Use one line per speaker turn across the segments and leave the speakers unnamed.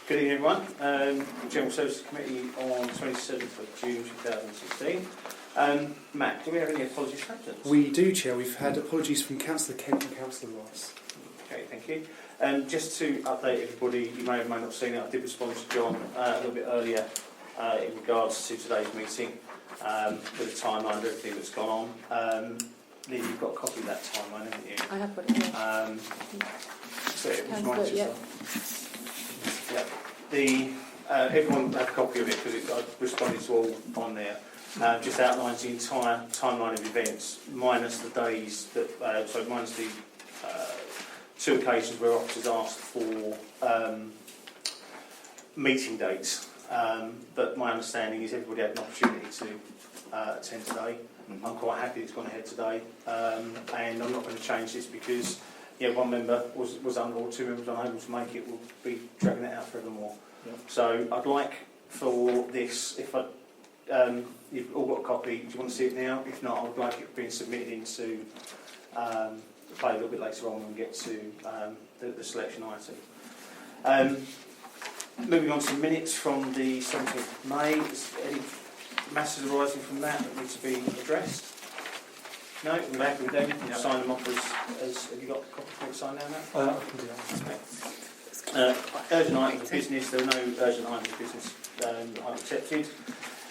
Good evening, everyone. General Services Committee on 27th of June 2016. Matt, do we have any apologies for absence?
We do, Chair. We've had apologies from Councillor Kent and Councillor Ross.
Okay, thank you. Just to update everybody, you may or may not have seen it, I did respond to John a little bit earlier in regards to today's meeting with the timeline of everything that's gone on. Lee, you've got a copy of that timeline, haven't you?
I have got it here.
So it was mine. Yeah. Everyone had a copy of it because I responded to all on there. Just outlines the entire timeline of events, minus the days that, minus the two occasions where officers asked for meeting dates. But my understanding is everybody had an opportunity to attend today. I'm quite happy it's gone ahead today, and I'm not going to change this because one member was unable, or two members unable to make it. We'll be dragging it out forevermore. Yep. So I'd like for this, if you've all got a copy, do you want to see it now? If not, I would like it being submitted into play a little bit later on when we get to the selection item. Moving on to minutes from the 17th of May. Is any matters arising from that need to be addressed? No? We're back with them. Yep. Sign them off as have you got a copy for it signed down now?
I can do that.
Okay. Urgent items of business. There are no urgent items of business I've accepted.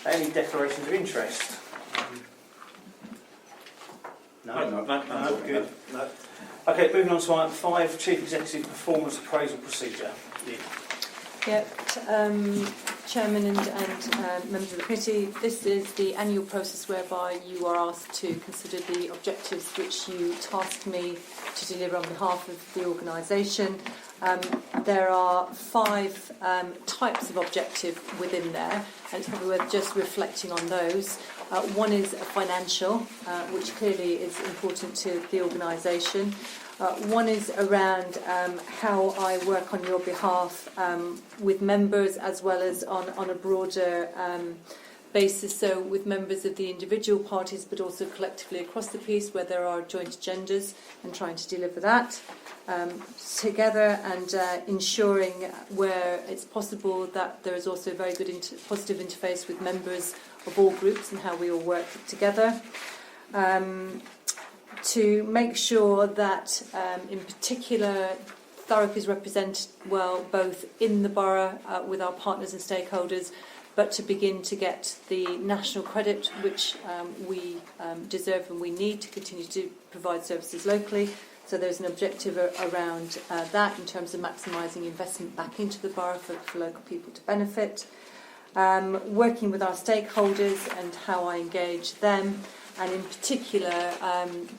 Any declarations of interest? No, good. No. Okay, moving on to item 5, Chief Executive Performance Appraisal Procedure.
Yeah, Chairman and members of the committee, this is the annual process whereby you are asked to consider the objectives which you tasked me to deliver on behalf of the organisation. There are 5 types of objective within there, and it's probably worth just reflecting on those. One is financial, which clearly is important to the organisation. One is around how I work on your behalf with members as well as on a broader basis, so with members of the individual parties but also collectively across the piece where there are joint agendas and trying to deliver that together and ensuring where it's possible that there is also a very good positive interface with members of all groups and how we all work together. To make sure that, in particular, Thurrock is represented well both in the borough with our partners and stakeholders, but to begin to get the national credit which we deserve and we need to continue to provide services locally. So there's an objective around that in terms of maximising investment back into the borough for local people to benefit. Working with our stakeholders and how I engage them. And in particular,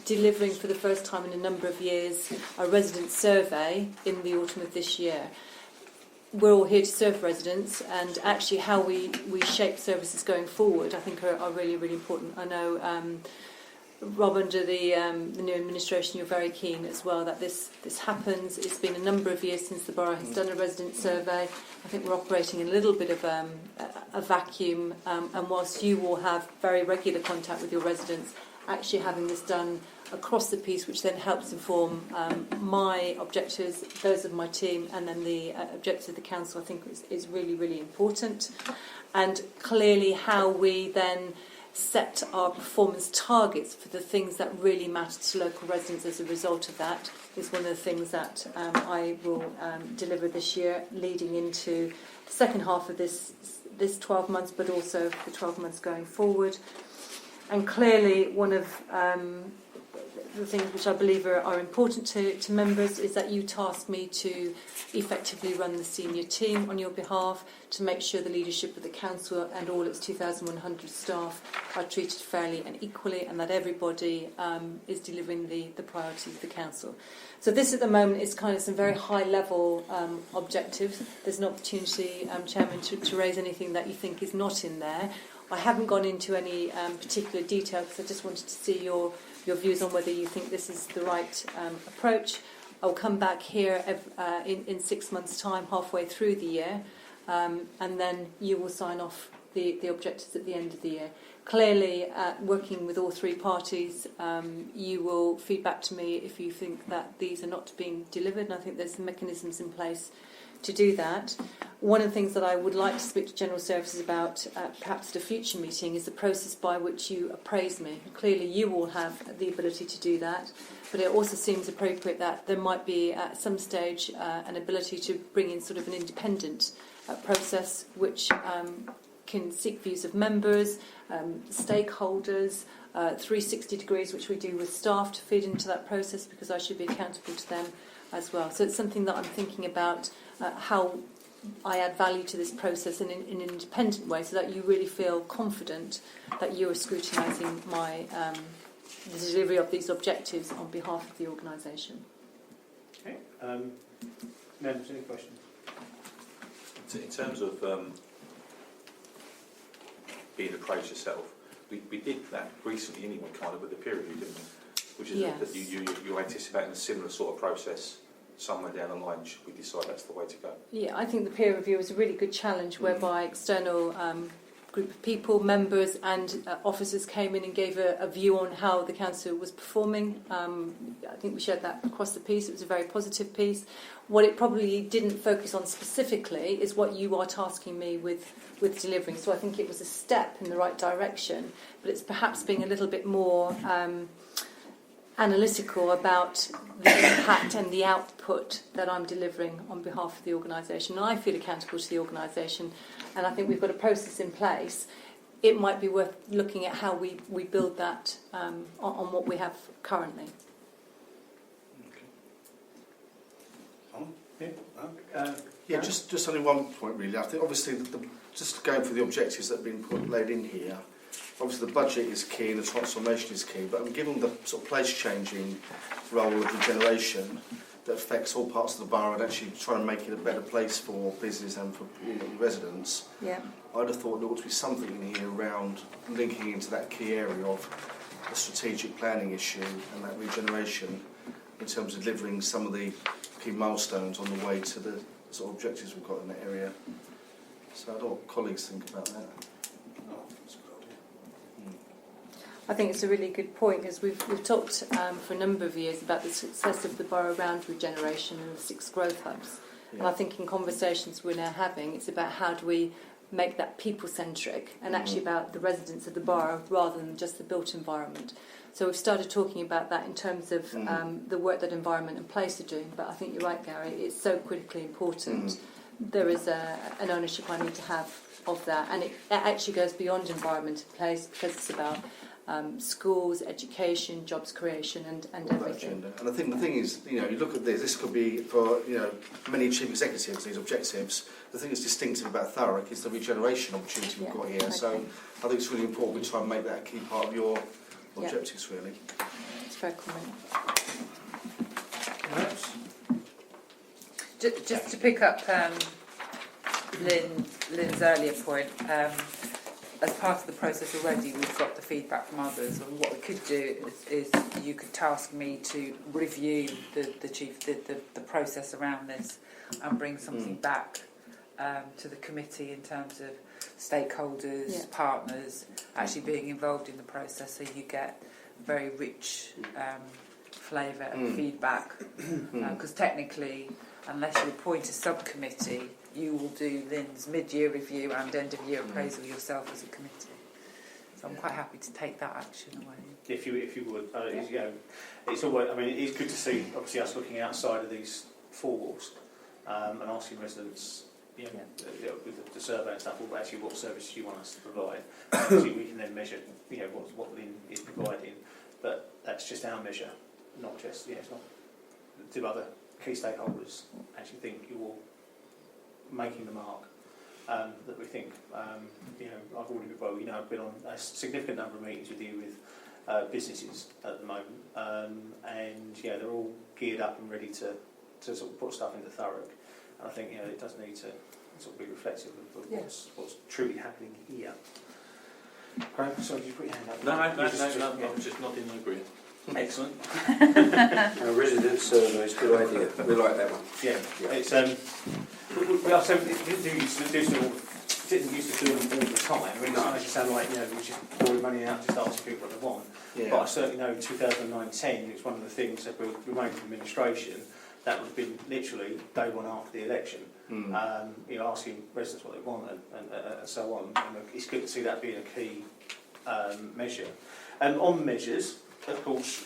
delivering for the first time in a number of years a resident survey in the autumn of this year. We're all here to serve residents, and actually how we shape services going forward I think are really, really important. I know, Rob, under the new administration, you're very keen as well that this happens. It's been a number of years since the borough has done a resident survey. I think we're operating in a little bit of a vacuum, and whilst you will have very regular contact with your residents, actually having this done across the piece, which then helps inform my objectives, those of my team, and then the objectives of the council, I think is really, really important. And clearly how we then set our performance targets for the things that really matter to local residents as a result of that is one of the things that I will deliver this year, leading into the second half of this 12 months, but also the 12 months going forward. And clearly one of the things which I believe are important to members is that you task me to effectively run the senior team on your behalf, to make sure the leadership of the council and all its 2,100 staff are treated fairly and equally, and that everybody is delivering the priorities of the council. So this at the moment is kind of some very high level objectives. There's an opportunity, Chairman, to raise anything that you think is not in there. I haven't gone into any particular detail because I just wanted to see your views on whether you think this is the right approach. I'll come back here in 6 months' time, halfway through the year, and then you will sign off the objectives at the end of the year. Clearly, working with all 3 parties, you will feed back to me if you think that these are not being delivered, and I think there's some mechanisms in place to do that. One of the things that I would like to speak to General Services about, perhaps at a future meeting, is the process by which you appraise me. Clearly you all have the ability to do that, but it also seems appropriate that there might be at some stage an ability to bring in sort of an independent process which can seek views of members, stakeholders, 360 degrees, which we do with staff to feed into that process, because I should be accountable to them as well. So it's something that I'm thinking about, how I add value to this process in an independent way, so that you really feel confident that you are scrutinising my the delivery of these objectives on behalf of the organisation.
Okay. Members, any questions?
In terms of being appraised yourself, we did that recently anyway, kind of with the peer review, didn't we? Which is
Yes.
that you're anticipating a similar sort of process somewhere down the line, should we decide that's the way to go.
Yeah, I think the peer review was a really good challenge, whereby external group of people, members and officers came in and gave a view on how the council was performing. I think we shared that across the piece. It was a very positive piece. What it probably didn't focus on specifically is what you are tasking me with delivering. So I think it was a step in the right direction, but it's perhaps being a little bit more analytical about the impact and the output that I'm delivering on behalf of the organisation. And I feel accountable to the organisation, and I think we've got a process in place. It might be worth looking at how we build that on what we have currently.
Yeah, just only one point really. I think obviously just going for the objectives that have been laid in here, obviously the budget is key and the transformation is key, but given the sort of place changing role of regeneration that affects all parts of the borough and actually trying to make it a better place for business and for residents,
Yeah.
I'd have thought there ought to be something in here around linking into that key area of the strategic planning issue and that regeneration in terms of delivering some of the key milestones on the way to the sort of objectives we've got in that area. So I don't know what colleagues think about that.
I think it's a really good point, because we've talked for a number of years about the success of the borough around regeneration and the 6 growth hubs.
Yeah.
And I think in conversations we're now having, it's about how do we make that people-centric and actually about the residents of the borough rather than just the built environment. So we've started talking about that in terms of the work that Environment and Place are doing, but I think you're right, Gary, it's so critically important. There is an ownership I need to have of that, and it actually goes beyond Environment and Place, because it's about schools, education, jobs creation, and everything.
And I think the thing is, you look at this could be for, many chief executives, these objectives. The thing that's distinctive about Thurrock is the regeneration opportunity we've got here.
Okay.
So I think it's really important we try and make that a key part of your objectives, really.
It's very common.
Just to pick up Lynn's earlier point, as part of the process already, we've got the feedback from others, and what we could do is you could task me to review the process around this and bring something back to the committee in terms of stakeholders, partners actually being involved in the process, so you get very rich flavour and feedback, because technically, unless you appoint a subcommittee, you will do Lynn's mid-year review and end-of-year appraisal yourself as a committee. So I'm quite happy to take that action away.
If you would, it's always. I mean, it is good to see, obviously, us looking outside of these 4 walls and asking residents, with the survey and stuff, well, actually, what services do you want us to provide? Obviously, we can then measure, what Lynn is providing, but that's just our measure, not just. It's not. Do other key stakeholders actually think you're making the mark that we think? I've already I've been on a significant number of meetings with you with businesses at the moment, and they're all geared up and ready to sort of put stuff into Thurrock. And I think it does need to sort of be reflective of what's truly happening here. Graham, sorry, did you put your hand up?
No, I'm just nodding and agreeing.
Excellent.
Resident survey is a good idea. We like that one.
Yeah. It's we also didn't used to do them all the time. I mean, it makes it sound like we just pouring money out just asking people what they want.
Yeah.
But I certainly know in 2009-10 it's one of the things that we made from administration that would have been literally day one after the election.
Mm.
Asking residents what they want and so on. And it's good to see that being a key measure. On measures, of course,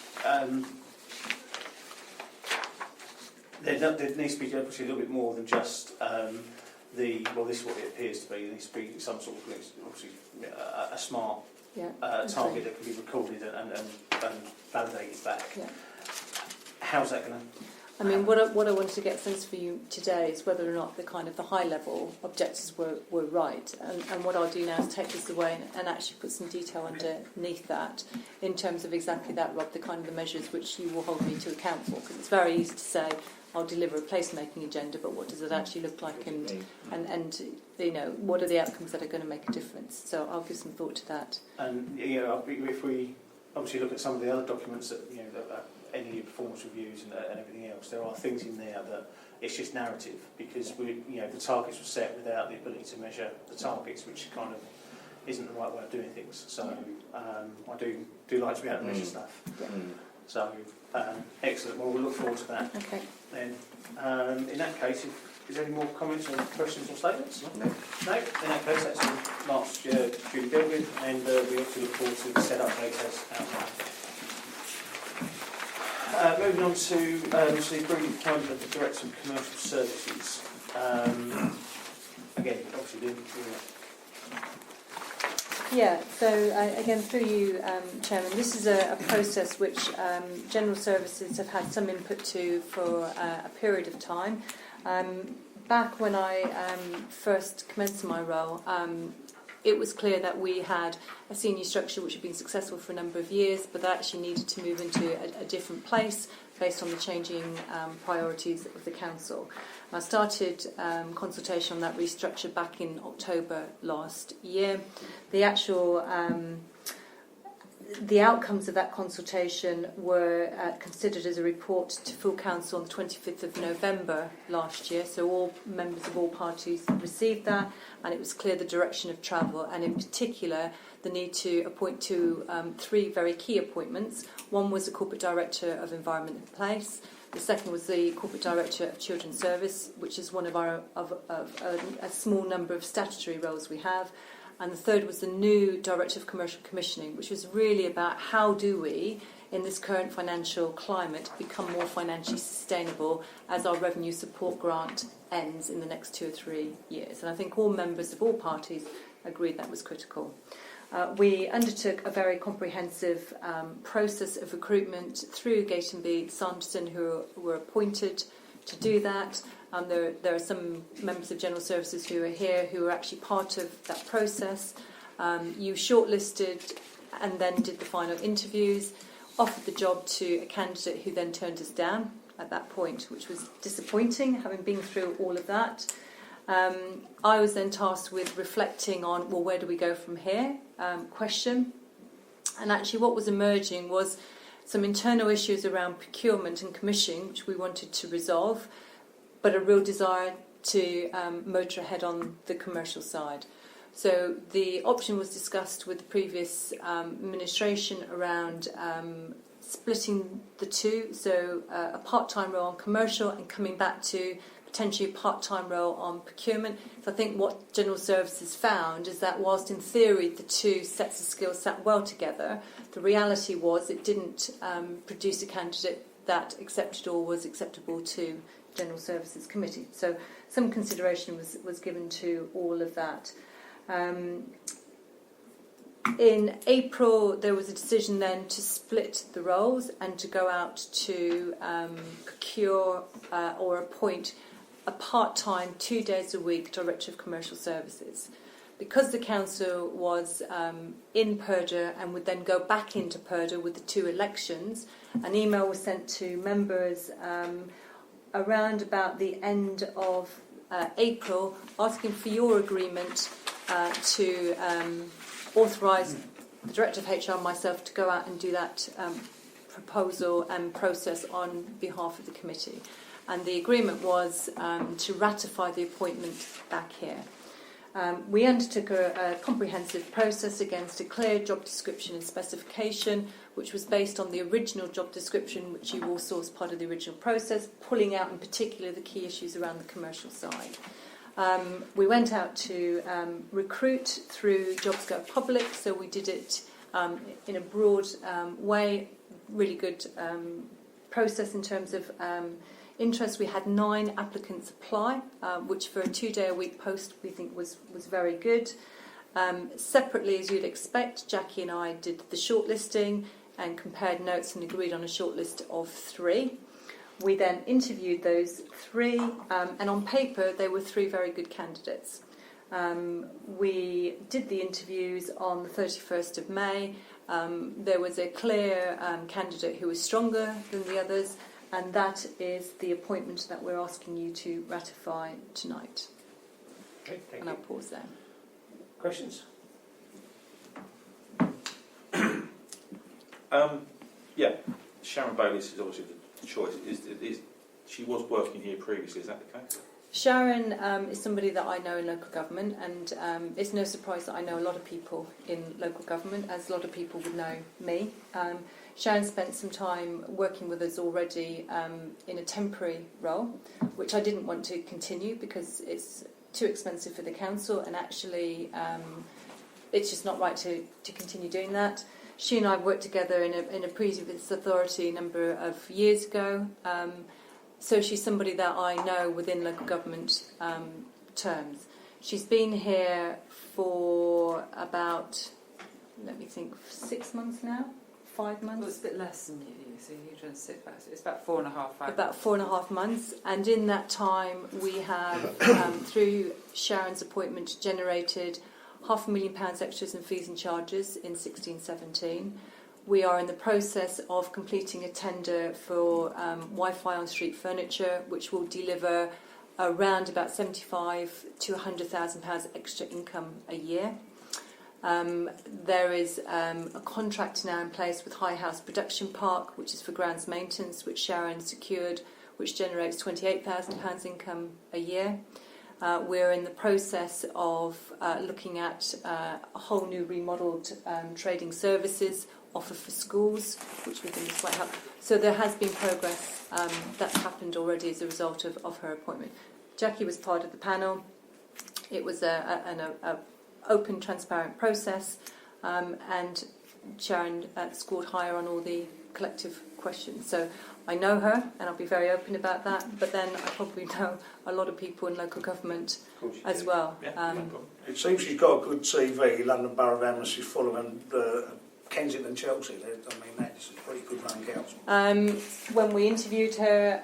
there needs to be obviously a little bit more than just this is what it appears to be. There needs to be some sort of obviously a smart target that can be recorded and validated back.
Yeah.
How's that going to?
I mean, what I wanted to get a sense for you today is whether or not the high level objectives were right. And what I'll do now is take this away and actually put some detail underneath that in terms of exactly that, Rob, the measures which you will hold me to account for. Because it's very easy to say, I'll deliver a placemaking agenda, but what does it actually look like, and what are the outcomes that are going to make a difference? So I'll give some thought to that.
And if we obviously look at some of the other documents that any performance reviews and everything else, there are things in there that it's just narrative, because the targets were set without the ability to measure the targets, which kind of isn't the right way of doing things. So I do like to be able to measure stuff.
Yeah.
So excellent. Well, we'll look forward to that.
Okay.
Then in that case, is there any more comments or questions or statements? No. No. In that case, that's all Mark's duly dealt with, and we obviously look forward to the set-up date as outlined. Moving on to the agreed appointment of the Director of Commercial Services. Again, obviously,
Yeah, so again, through you, Chairman, this is a process which General Services have had some input to for a period of time. Back when I first commenced my role, it was clear that we had a senior structure which had been successful for a number of years, but that actually needed to move into a different place based on the changing priorities of the Council. I started consultation on that restructure back in October last year. The actual the outcomes of that consultation were considered as a report to full council on the 25th of November last year, so all members of all parties received that, and it was clear the direction of travel, and in particular the need to appoint to three very key appointments. One was the Corporate Director of Environment and Place. The second was the Corporate Director of Children's Service, which is one of our a small number of statutory roles we have. And the third was the new Director of Commercial Commissioning, which was really about how do we, in this current financial climate, become more financially sustainable as our revenue support grant ends in the next 2 or 3 years. And I think all members of all parties agreed that was critical. We undertook a very comprehensive process of recruitment through Gatenby Sanderson, who were appointed to do that. There are some members of General Services who are here who are actually part of that process. You shortlisted and then did the final interviews, offered the job to a candidate who then turned us down at that point, which was disappointing, having been through all of that. I was then tasked with reflecting on, well, where do we go from here? Question. And actually what was emerging was some internal issues around procurement and commissioning, which we wanted to resolve, but a real desire to motor ahead on the commercial side. So the option was discussed with the previous administration around splitting the two, so a part-time role on commercial and coming back to potentially a part-time role on procurement. So I think what General Services found is that whilst in theory the two sets of skills sat well together, the reality was it didn't produce a candidate that accepted or was acceptable to General Services Committee. So some consideration was given to all of that. In April, there was a decision then to split the roles and to go out to procure or appoint a part-time, 2 days a week Director of Commercial Services. Because the Council was in purdah and would then go back into purdah with the two elections, an email was sent to members around about the end of April asking for your agreement to authorise the Director of HR and myself to go out and do that proposal and process on behalf of the committee. And the agreement was to ratify the appointment back here. We undertook a comprehensive process against a clear job description and specification, which was based on the original job description, which you all saw as part of the original process, pulling out in particular the key issues around the commercial side. We went out to recruit through JobsGo Public, so we did it in a broad way, really good process in terms of interest. We had 9 applicants apply, which for a 2-day-a-week post we think was very good. Separately, as you'd expect, Jackie and I did the shortlisting and compared notes and agreed on a shortlist of 3. We then interviewed those 3, and on paper they were 3 very good candidates. We did the interviews on the 31st of May. There was a clear candidate who was stronger than the others, and that is the appointment that we're asking you to ratify tonight.
Okay, thank
And
you.
I'll pause there.
Questions?
Yeah, Sharon Bayliss is obviously the choice. She was working here previously, is that the case?
Sharon is somebody that I know in local government, and it's no surprise that I know a lot of people in local government, as a lot of people would know me. Sharon spent some time working with us already in a temporary role, which I didn't want to continue because it's too expensive for the council, and actually it's just not right to continue doing that. She and I worked together in a previous authority a number of years ago. So she's somebody that I know within local government terms. She's been here for about, 6 months now? 5 months?
Well, it's a bit less than you, so you're trying to sit back. So it's about 4.5, 5
About 4.5 months. And in that time, we have, through Sharon's appointment, generated £500,000 extras in fees and charges in 16-17. We are in the process of completing a tender for Wi-Fi on street furniture, which will deliver around about £75,000 to £100,000 extra income a year. There is a contract now in place with High House Production Park, which is for grounds maintenance, which Sharon secured, which generates £28,000 income a year. We're in the process of looking at a whole new remodelled trading services offer for schools, which we think is quite helpful. So there has been progress that's happened already as a result of her appointment. Jackie was part of the panel. It was an open, transparent process, and Sharon scored higher on all the collective questions. So I know her, and I'll be very open about that, but then I probably know a lot of people in local government as well.
Yeah, no problem.
It seems she's got a good CV, London Borough of Hammersmith, Fulham and Kensington, Chelsea. I mean, that's a pretty good run council.
When we interviewed her,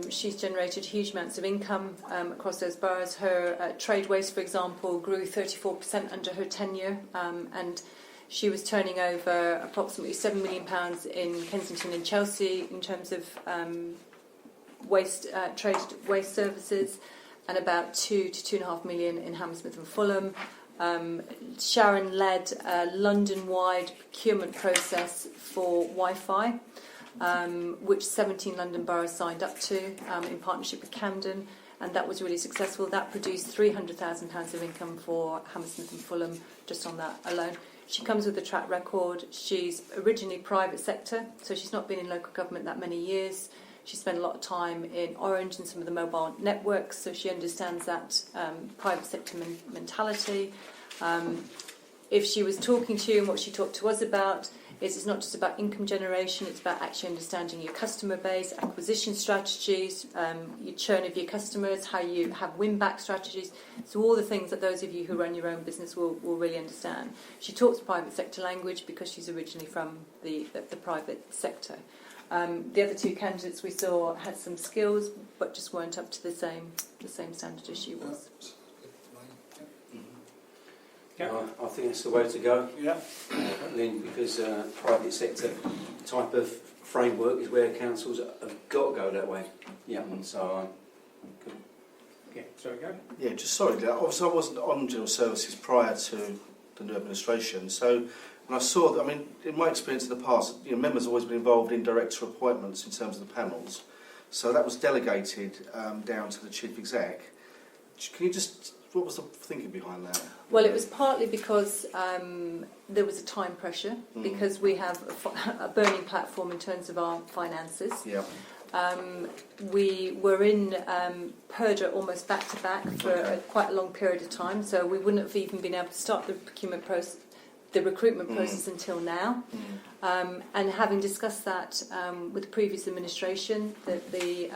she's generated huge amounts of income across those boroughs. Her trade waste, for example, grew 34% under her tenure, and she was turning over approximately £7 million in Kensington and Chelsea in terms of trade waste services, and about 2 to 2.5 million in Hammersmith and Fulham. Sharon led a London-wide procurement process for Wi-Fi, which 17 London boroughs signed up to in partnership with Camden, and that was really successful. That produced £300,000 of income for Hammersmith and Fulham just on that alone. She comes with a track record. She's originally private sector, so she's not been in local government that many years. She spent a lot of time in Orange and some of the mobile networks, so she understands that private sector mentality. If she was talking to you, and what she talked to us about is it's not just about income generation, it's about actually understanding your customer base, acquisition strategies, your churn of your customers, how you have win-back strategies. So all the things that those of you who run your own business will really understand. She talks private sector language because she's originally from the private sector. The other 2 candidates we saw had some skills, but just weren't up to the same standard as she was.
I think it's the way to go,
Yeah.
Lynn, because private sector type of framework is where councils have got to go that way. Yeah, so
Yeah, sorry, go.
Yeah, just sorry, obviously I wasn't on general services prior to the new administration, so when I saw that, I mean, in my experience in the past, members have always been involved in director appointments in terms of the panels, so that was delegated down to the chief exec. Can you just what was the thinking behind that?
Well, it was partly because there was a time pressure, because we have a burning platform in terms of our finances.
Yeah.
We were in purdah almost back to back for quite a long period of time, so we wouldn't have even been able to start the procurement process, the recruitment process until now. And having discussed that with the previous administration, that the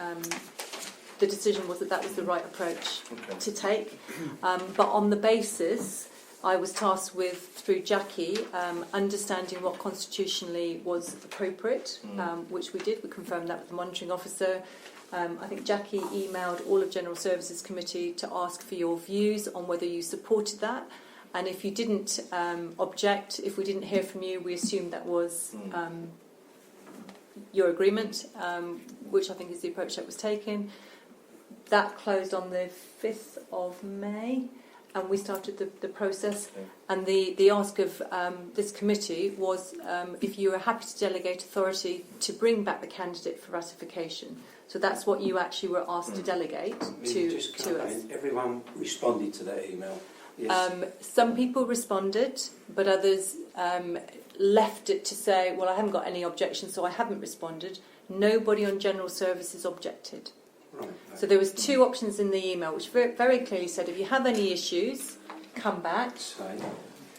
decision was that was the right approach to take. But on the basis, I was tasked with, through Jackie, understanding what constitutionally was appropriate, which we did. We confirmed that with the monitoring officer. I think Jackie emailed all of General Services Committee to ask for your views on whether you supported that. And if you didn't object, if we didn't hear from you, we assumed that was your agreement, which I think is the approach that was taken. That closed on the 5th of May, and we started the process. And the ask of this committee was if you were happy to delegate authority to bring back the candidate for ratification. So that's what you actually were asked to delegate to us.
Everyone responded to that email. Yes.
Some people responded, but others left it to say, well, I haven't got any objections, so I haven't responded. Nobody on General Services objected.
Right.
So there was two options in the email, which very clearly said, if you have any issues, come back.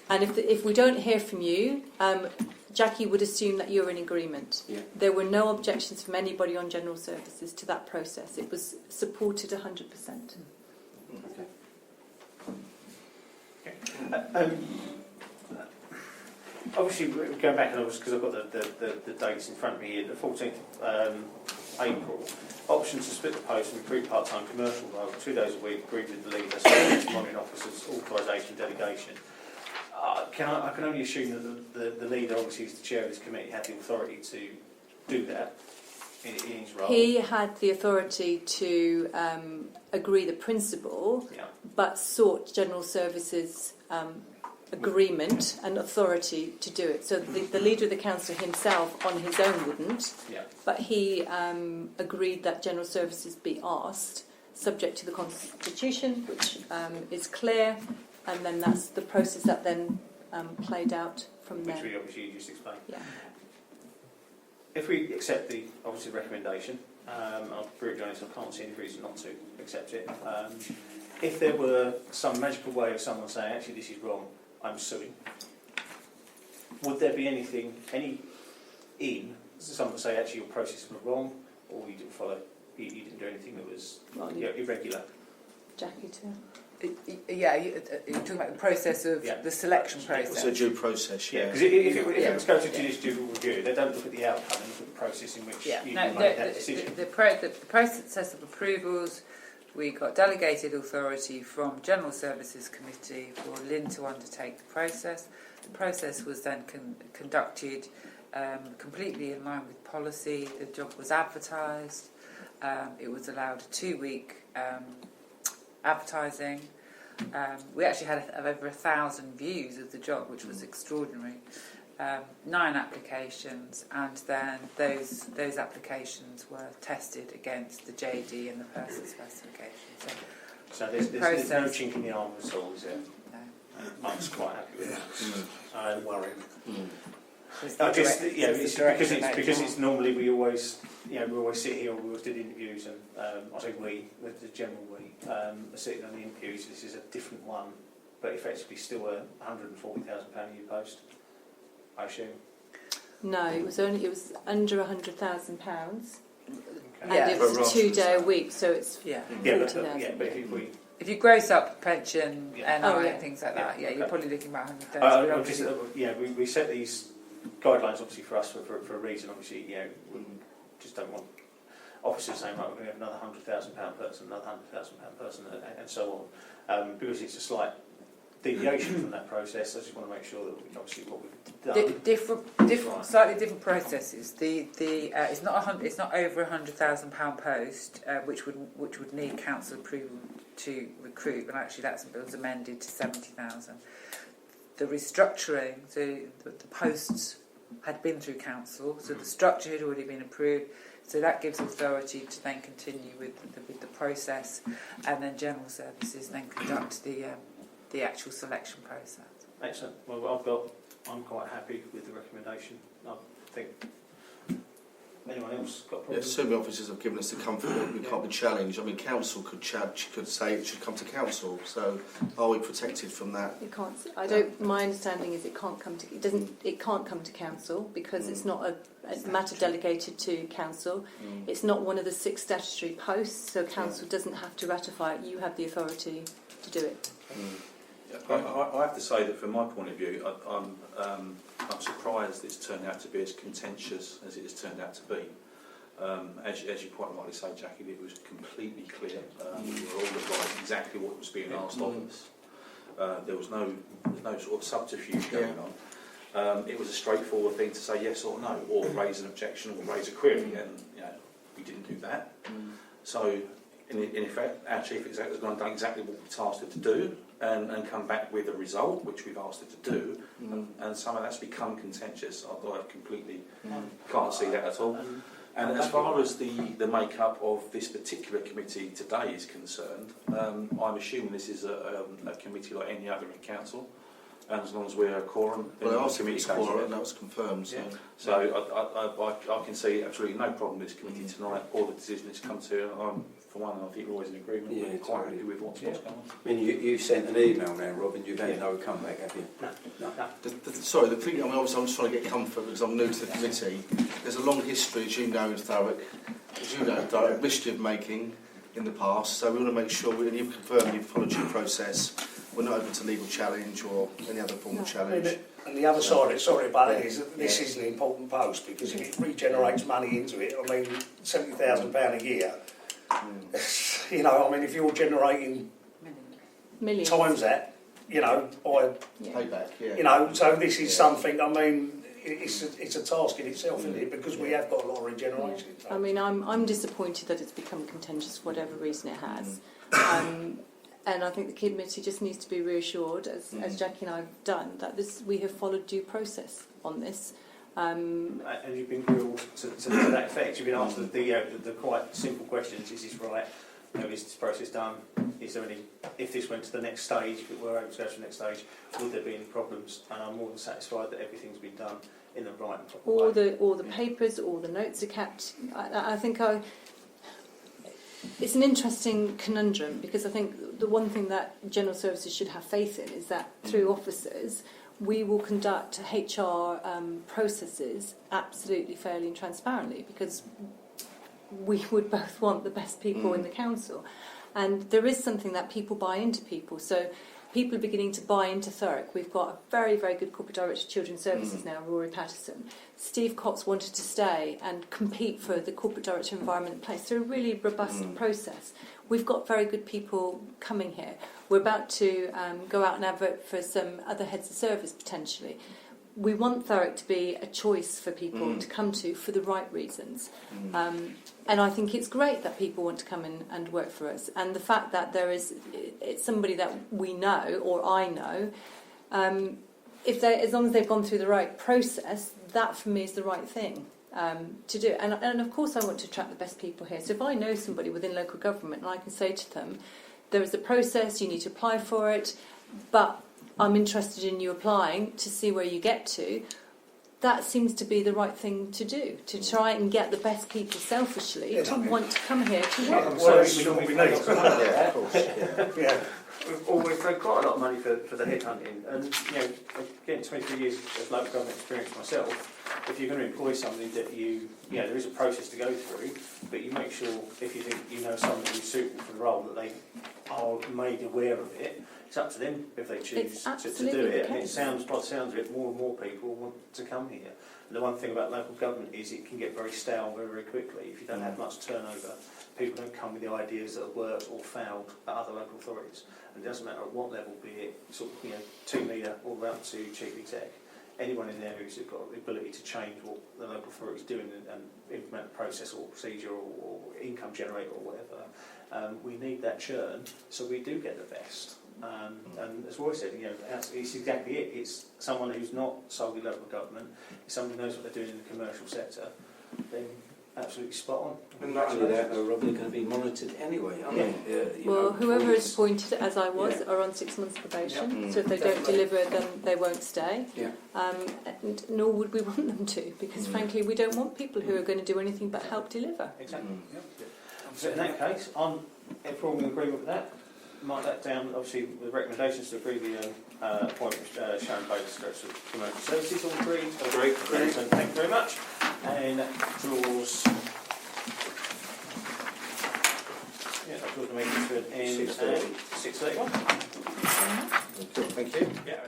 And if we don't hear from you, Jackie would assume that you're in agreement.
Yeah.
There were no objections from anybody on General Services to that process. It was supported 100%.
Okay.
Obviously, going back, and because I've got the dates in front of me here, the 14th April, option to split the post and recruit part-time commercial role, 2 days a week, agreed with the leader, so monitoring officers, authorisation, delegation. I can only assume that the leader, obviously, is the chair of this committee, had the authority to do that in his role.
He had the authority to agree the principle, but sought General Services agreement and authority to do it. So the leader of the council himself on his own wouldn't, but he agreed that General Services be asked, subject to the Constitution, which is clear, and then that's the process that then played out from there.
Which we obviously just explained.
Yeah.
If we accept the obviously recommendation, I'll be brutally honest, I can't see any reason not to accept it. If there were some magical way of someone saying, actually this is wrong, I'm suing, would there be anything, someone say actually your processes were wrong, or you didn't follow, you didn't do anything that was irregular?
Jackie too.
You're talking about the process of the selection process.
It's a due process, yeah.
Because if it was go to judicial review, they don't look at the outcome, they look at the process in which you made that decision.
The process of approvals, we got delegated authority from General Services Committee for Lynn to undertake the process. The process was then conducted completely in line with policy. The job was advertised. It was allowed a 2-week advertising. We actually had over 1,000 views of the job, which was extraordinary. 9 applications, and then those applications were tested against the JD and the person specification.
So there's no chink in the armour at all, is there? No. I'm just quite happy with that. I'm worried. Because it's normally we always sit here, we always did interviews, and I say we, the general we, are sitting on the interviews. This is a different one, but effectively still a £140,000 a year post, I assume.
No, it was under £100,000, and
Yeah.
it was a 2-day a week, so it's
But
if
you gross up pension, NI,
and
things like that, you're probably looking about 130.
we set these guidelines obviously for us for a reason. Obviously, we just don't want officers saying, right, we're going to have another £100,000 person, another £100,000 person, and so on. Because it's a slight deviation from that process, I just want to make sure that obviously what we've done.
Slightly different processes. It's not over £100,000 post, which would need council approval to recruit, but actually that was amended to 70,000. The restructuring, so the posts had been through council, so the structure had already been approved. So that gives authority to then continue with the process, and then general services then conduct the actual selection process.
Excellent. Well, I'm quite happy with the recommendation. I think. Anyone else got a problem?
Yeah, so many officers have given us the comfort that we can't be challenged. I mean, council could say it should come to council. So, are we protected from that?
It can't. I don't. My understanding is it can't come to. It doesn't. It can't come to council because it's not a matter delegated to council. It's not one of the 6 statutory posts, so council doesn't have to ratify it. You have the authority to do it.
I have to say that from my point of view, I'm surprised it's turned out to be as contentious as it has turned out to be. As you quite rightly say, Jackie, it was completely clear. We were all advised exactly what was being asked of us. There was no sort of subterfuge going on. It was a straightforward thing to say yes or no, or raise an objection or raise a query, and we didn't do that. So, in effect, our chief executive has gone and done exactly what we tasked her to do, and come back with a result which we've asked her to do, and some of that's become contentious. I completely can't see that at all. And as far as the make-up of this particular committee today is concerned, I'm assuming this is a committee like any other in council, and as long as we're a quorum, then
Well, I
the
asked if it's
committee
quorum, and that was confirmed. So,
So I can see absolutely no problem with this committee tonight, or the decision it's come to. For one, I think we're always in agreement.
Yeah,
We're quite
totally.
happy with what's going on.
I mean, you've sent an email now, Rob, and you've had no comeback, have you?
No.
sorry, the thing. I mean, obviously, I'm just trying to get comfort because I'm new to the committee. There's a long history, as you know, in Thurrock, mischief making in the past. So we want to make sure, and you've confirmed you've followed due process. We're not open to legal challenge or any other form of challenge.
And the other side of it, sorry about it, is that this is an important post because if it regenerates money into it, I mean, £70,000 a year, if you're generating
Millions.
times that, by,
Payback,
so this is something, I mean, it's a task in itself, isn't it? Because we have got a lot of regeneration.
I mean, I'm disappointed that it's become contentious for whatever reason it has. And I think the committee just needs to be reassured, as Jackie and I have done, that we have followed due process on this.
And you've been grilled to that effect. You've been asked the quite simple questions: is this right? Is this process done? Is there any? If this went to the next stage, if it were able to go to the next stage, would there be any problems? And I'm more than satisfied that everything's been done in the right and proper way.
All the papers, all the notes are kept. I think it's an interesting conundrum because I think the one thing that general services should have faith in is that through officers we will conduct HR processes absolutely fairly and transparently because we would both want the best people in the council, and there is something that people buy into people. So people are beginning to buy into Thurrock. We've got a very, very good corporate director of children's services now, Rory Patterson. Steve Cox wanted to stay and compete for the corporate director of environment place through a really robust process. We've got very good people coming here. We're about to go out and advert for some other heads of service potentially. We want Thurrock to be a choice for people to come to for the right reasons. And I think it's great that people want to come in and work for us. And the fact that it's somebody that we know, or I know, as long as they've gone through the right process, that for me is the right thing to do. And of course I want to attract the best people here. So if I know somebody within local government and I can say to them, there is a process, you need to apply for it, but I'm interested in you applying to see where you get to, that seems to be the right thing to do, to try and get the best people selfishly to want to come here to work.
We've paid quite a lot of money for the headhunting, and getting 23 years of local government experience myself, if you're going to employ somebody that there is a process to go through, but you make sure if you think you know someone who's suitable for the role that they are made aware of it. It's up to them if they choose to do it. And it sounds, by the sounds of it, more and more people want to come here. And the one thing about local government is it can get very stale very, very quickly. If you don't have much turnover, people don't come with the ideas that have worked or failed at other local authorities. And it doesn't matter at what level, be it team leader all the way up to chief exec. Anyone in there who's got the ability to change what the local authority is doing and implement a process or procedure or income generator or whatever, we need that churn so we do get the best. And as Roy said, it's exactly it. It's someone who's not solely local government. It's someone who knows what they're doing in the commercial sector. Then absolutely spot on.
And not only that, though, Rob, they're going to be monitored anyway, aren't they? You
Well,
know,
whoever is
performance.
appointed, as I was,
Yeah.
are on 6 months probation.
Yeah.
So if they don't deliver, then they won't stay.
Yeah.
And nor would we want them to, because frankly, we don't want people who are going to do anything but help deliver.
Exactly. So in that case, if we're all in agreement with that, mark that down. Obviously, the recommendations to approve the appointment of Sharon Bates, Director of Commercial Services, all agreed.
Agreed.
Excellent. Thank you very much. And that draws. Yeah, that draws the meeting to an end at 6:31.
Thank you.
Yeah.